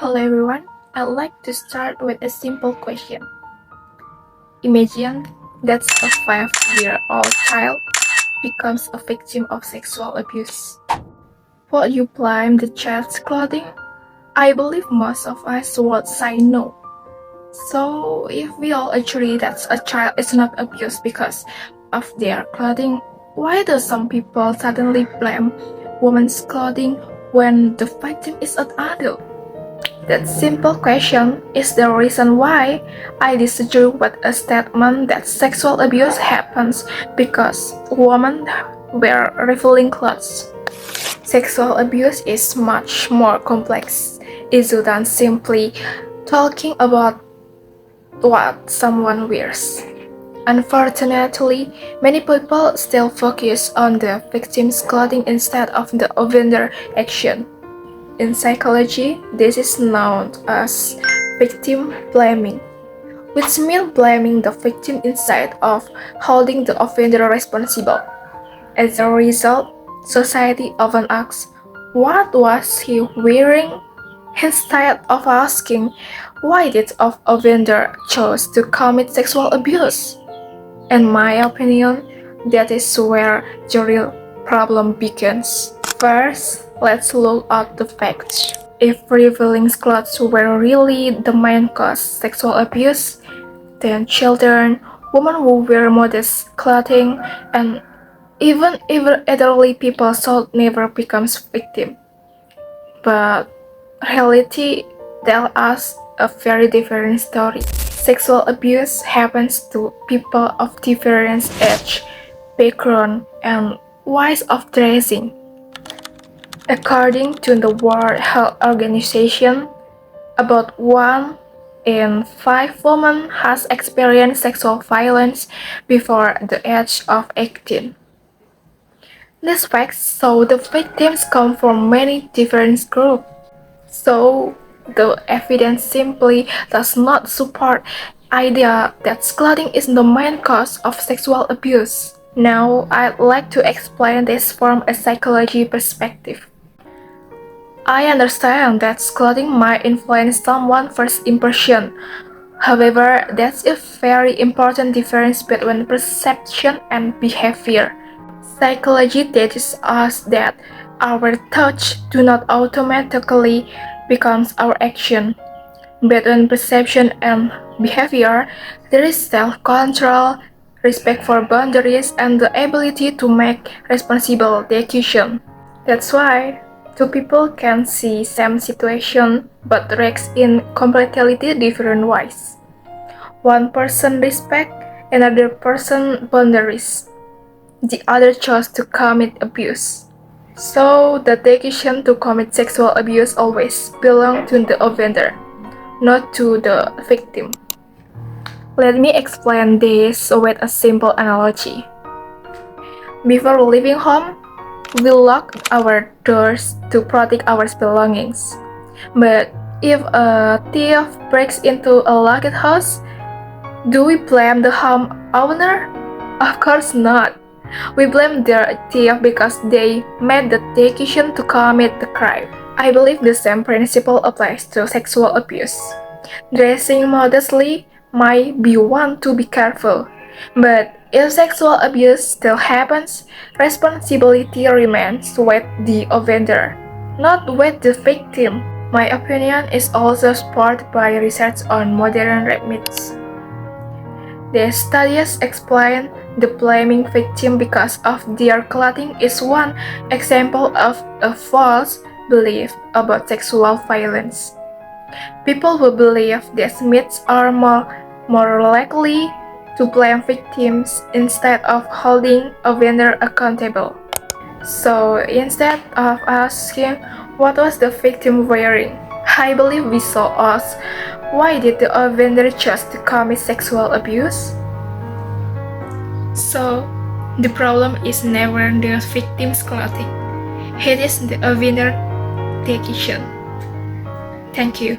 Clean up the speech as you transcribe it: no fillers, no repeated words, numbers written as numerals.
Hello everyone, I'd like to start with a simple question. Imagine that a 5-year-old child becomes a victim of sexual abuse. Would you blame the child's clothing? I believe most of us would say no. So if we all agree that a child is not abused because of their clothing, why do some people suddenly blame women's clothing when the victim is an adult? That simple question is the reason why I disagree with a statement that sexual abuse happens because women wear revealing clothes. Sexual abuse is much more complex issue than simply talking about what someone wears. Unfortunately, many people still focus on the victim's clothing instead of the offender action. In psychology, this is known as victim blaming, which means blaming the victim instead of holding the offender responsible. As a result, society often asks, "What was he wearing?" instead of asking, "Why did the offender choose to commit sexual abuse?" In my opinion, that is where the real problem begins. First, let's look at the facts. If revealing clothes were really the main cause of sexual abuse, then children, women who wear modest clothing, and even elderly people should never become victims. But reality tells us a very different story. Sexual abuse happens to people of different age, background, and ways of dressing. According to the World Health Organization, about 1 in 5 women has experienced sexual violence before the age of 18. These facts show the victims come from many different groups. So, the evidence simply does not support the idea that clothing is the main cause of sexual abuse. Now, I'd like to explain this from a psychology perspective. I understand that clothing might influence someone's first impression. However, that's a very important difference between perception and behavior. Psychology teaches us that our thoughts do not automatically become our action. Between perception and behavior, there is self-control, respect for boundaries, and the ability to make responsible decisions. That's why two people can see same situation but react in completely different ways. One person respects another person's boundaries. The other chose to commit abuse. So the decision to commit sexual abuse always belongs to the offender, not to the victim. Let me explain this with a simple analogy. Before leaving home, we lock our doors to protect our belongings. But if a thief breaks into a locked house, do we blame the home owner? Of course not. We blame the thief because they made the decision to commit the crime. I believe the same principle applies to sexual abuse. Dressing modestly might be one to be careful, but if sexual abuse still happens, responsibility remains with the offender, not with the victim. My opinion is also supported by research on modern rape myths. The studies explain the blaming victim because of their clothing is one example of a false belief about sexual violence. People who believe these myths are more likely to blame victims instead of holding offender accountable. So instead of asking what was the victim wearing, I believe we should ask, why did the offender choose to commit sexual abuse? So the problem is never the victim's clothing. It is the offender decision. Thank you.